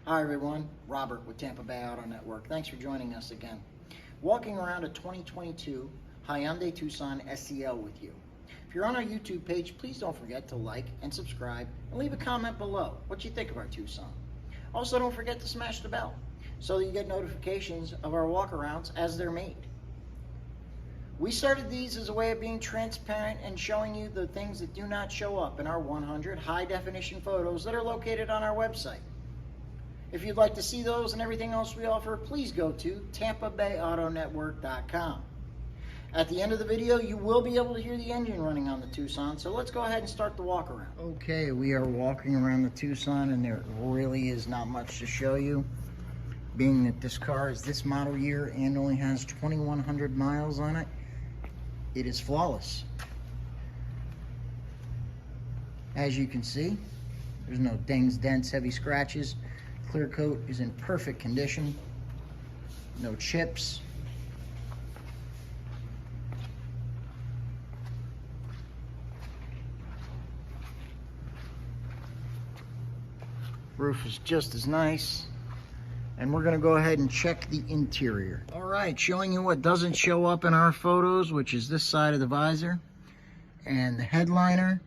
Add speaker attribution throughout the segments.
Speaker 1: Hi everyone, Robert with Tampa Bay Auto Network. Thanks for joining us again. Walking around a 2022 Hyundai Tucson SEL with you. If you're on our YouTube page, please don't forget to like and subscribe and leave a comment below what you think of our Tucson. Also, don't forget to smash the bell so that you get notifications of our walkarounds as they're made. We started these as a way of being transparent and showing you the things that do not show up in our 100 high-definition photos that are located on our website. If you'd like to see those and everything else we offer, please go to TampaBayAutoNetwork.com. At the end of the video, you will be able to hear the engine running on the Tucson, so let's go ahead and start the walk around. Okay, we are walking around the Tucson and there really is not much to show you, being that this car is this model year and only has 2,100 miles on it. It is flawless. As you can see, there's no dings, dents, heavy scratches. Clear coat is in perfect condition. No chips. Roof is just as nice. And we're going to go ahead and check the interior. All right, showing you what doesn't show up in our photos, which is this side of the visor and the headliner.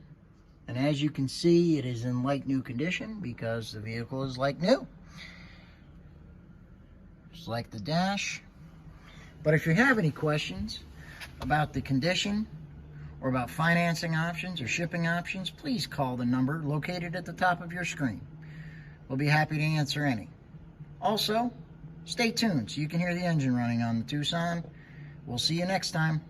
Speaker 1: And as you can see, it is in like new condition because the vehicle is like new. Just like the dash. But if you have any questions about the condition or about financing options or shipping options, please call the number located at the top of your screen. We'll be happy to answer any. Also, stay tuned so you can hear the engine running on the Tucson. We'll see you next time.